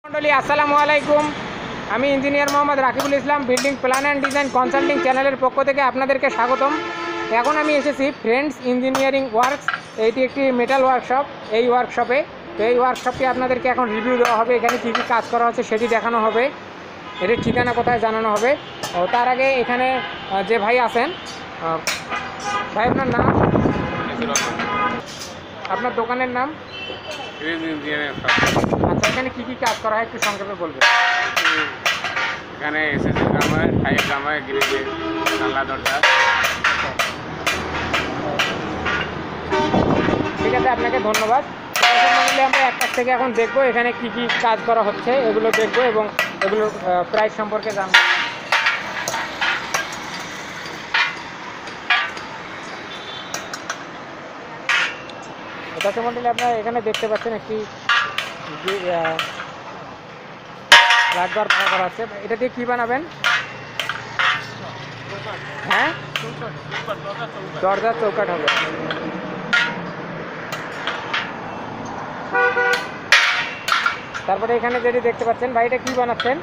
মন্ডলী আসসালামু আলাইকুম। আমি engineer Mohammad Rakibul Islam, building plan and design consulting চ্যানেলের পক্ষ থেকে আপনাদেরকে স্বাগতম। এখন আমি এসেছি ফ্রেন্ডস ইঞ্জিনিয়ারিং ওয়ার্কস। এইটি একটি মেটাল ওয়ার্কশপ। এই ওয়ার্কশপটি আপনাদেরকে এখন রিভিউ দেওয়া হবে। এখানে কী কী কাজ করা হচ্ছে সেটি দেখানো হবে, এটির ঠিকানা কোথায় জানানো হবে। ও তার আগে এখানে যে ভাই আছেন, ভাই আপনার নাম, আপনার দোকানের নাম? আচ্ছা, এখানে কী কী কাজ করা হয় একটু সংক্ষেপে বলবেন? এখানে এসএসসি কাম হয়, ফাইভ কাম হয়, গ্রিজে জানলা দরজা। ঠিক আছে, আপনাকে ধন্যবাদ। আমরা এক থেকে এখন দেখবো এখানে কি কি কাজ করা হচ্ছে, এগুলো দেখবো এবং এগুলোর প্রাইস সম্পর্কে জানবো। দর্শক মন্ডলী, আপনারা এখানে দেখতে পাচ্ছেন একটি ফ্ল্যাটবার ভাড়া করা আছে। এটা দিয়ে কী বানাবেন? হ্যাঁ, দরজার চৌকাঠ হবে। তারপরে এখানে যেটি দেখতে পাচ্ছেন, ভাই এটা কী বানাচ্ছেন?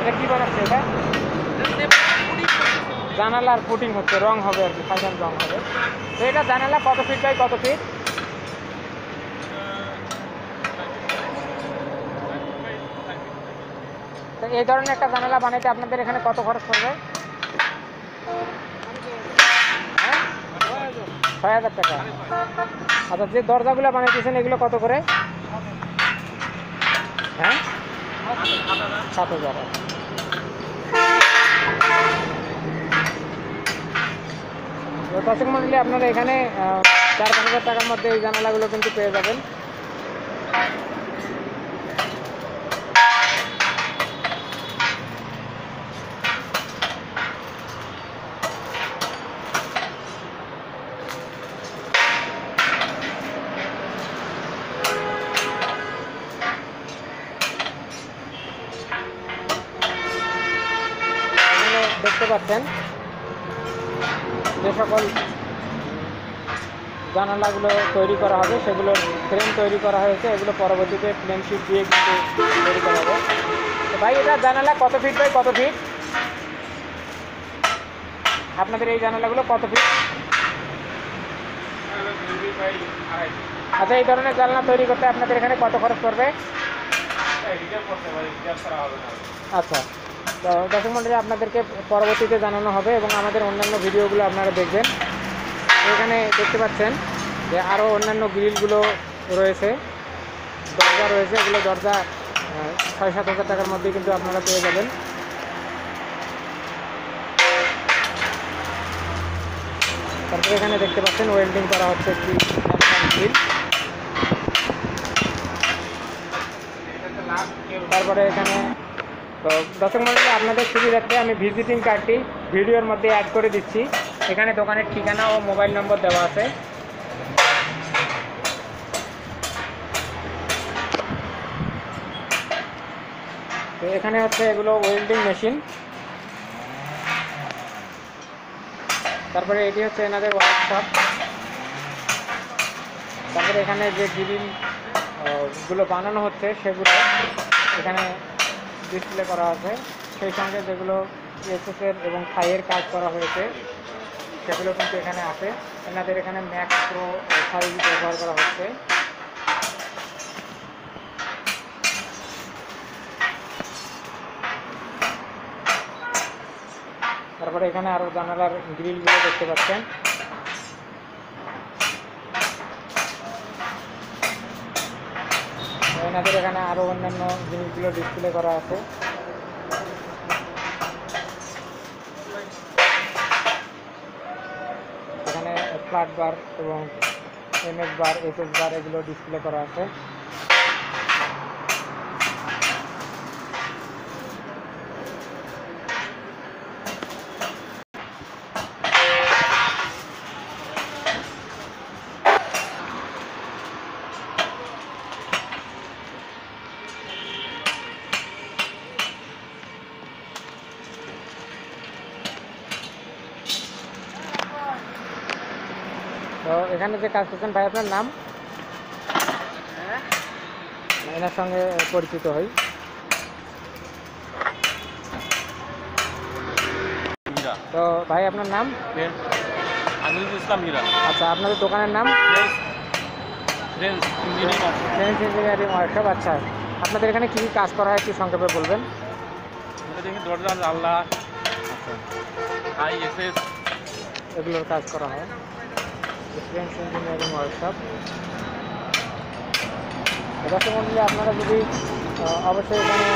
এটা কী বানাচ্ছে? এটা জানালার ফুটিং হচ্ছে, রং হবে আর কি, ফাইনাল রং হবে। তো এটা জানালা কত ফিট বাই কত ফিট? তো এই ধরনের একটা জানালা বানাইতে আপনাদের এখানে কত খরচ পড়বে? ৬,০০০ টাকা। আচ্ছা, যে দরজাগুলো বানাইতেছেন এগুলো কত করে? হ্যাঁ, ৭,০০০। দর্শক মন্ডলী, আপনারা এখানে ৪-৫,০০০ টাকার মধ্যে এই জানালাগুলো কিন্তু পেয়ে যাবেন। দেখতে পাচ্ছেন যে সকল জানালাগুলো তৈরি করা হবে সেগুলোর ফ্রেম তৈরি করা হয়েছে। এগুলো পরবর্তীতে প্লেন শিট দিয়ে কিন্তু তৈরি করা হবে। তো ভাই, এটা জানালা কত ফিট বাই কত ফিট? আপনাদের এই জানালাগুলো কত ফিট? আচ্ছা, এই ধরনের জানলা তৈরি করতে আপনাদের এখানে কত খরচ পড়বে? আচ্ছা, তো দর্শক মন্ডলী, আপনাদেরকে পরবর্তীতে জানানো হবে এবং আমাদের অন্যান্য ভিডিওগুলো আপনারা দেখবেন। এখানে দেখতে পাচ্ছেন যে আরও অন্যান্য গ্রিলগুলো রয়েছে, দরজা রয়েছে। এগুলো দরজা ৬-৭,০০০ টাকার মধ্যে কিন্তু আপনারা পেয়ে যাবেন। তারপরে এখানে দেখতে পাচ্ছেন ওয়েল্ডিং করা হচ্ছে একটি গ্রিল। তারপরে এখানে তো দর্শক মন্ডলী, আপনাদের সুবিধার্থে আমি ভিজিটিং কার্ডটি ভিডিওর মধ্যে অ্যাড করে দিচ্ছি। এখানে দোকানের ঠিকানা ও মোবাইল নম্বর দেওয়া আছে। তো এখানে হচ্ছে এগুলো ওয়েল্ডিং মেশিন। তারপরে এটি হচ্ছে এনাদের ওয়ার্কশপ। তারপরে এখানে যে গ্রিলগুলো বানানো হচ্ছে সেগুলো এখানে ডিসপ্লে করা আছে। সেই সঙ্গে যেগুলো এসএসের এবং থাইয়ের কাজ করা হয়েছে সেগুলো কিন্তু এখানে আছে। এনাদের এখানে ম্যাক্স প্রো থাই ব্যবহার করা হচ্ছে। তারপরে এখানে আরও জানালার গ্রিলগুলো দেখতে পাচ্ছেন। এনাদের এখানে আরও অন্যান্য জিনিসগুলো ডিসপ্লে করা আছে। এখানে ফ্ল্যাট বার এবং এমএস বার, এসএস বার এগুলো ডিসপ্লে করা আছে। তো এখানে যে কাজ করছেন ভাই, আপনার নাম? এনার সঙ্গে পরিচিত হই। তো ভাই আপনার নাম? আজিজুল ইসলাম মীরা। আচ্ছা, আপনাদের দোকানের নাম? Friends engineering. Friends engineering workshop. আচ্ছা, আপনাদের এখানে কী কী কাজ করা হয় একটু সংক্ষেপে বলবেন? দেখি দরজা, জানলা, আচ্ছা, ISS এগুলোর কাজ করা হয়। Friends engineering workshop. দর্শক মণ্ডলী, আপনারা যদি অবশ্যই এখানে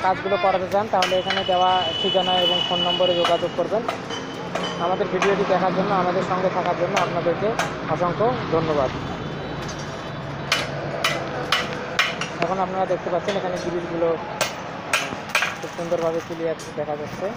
কাজগুলো করাতে চান তাহলে এখানে দেওয়া ঠিকানা এবং ফোন নম্বরে যোগাযোগ করবেন। আমাদের ভিডিওটি দেখার জন্য, আমাদের সঙ্গে থাকার জন্য আপনাদেরকে অসংখ্য ধন্যবাদ। এখন আপনারা দেখতে পাচ্ছেন এখানে গ্রিলগুলো খুব সুন্দরভাবে ক্লিয়ার দেখা যাচ্ছে।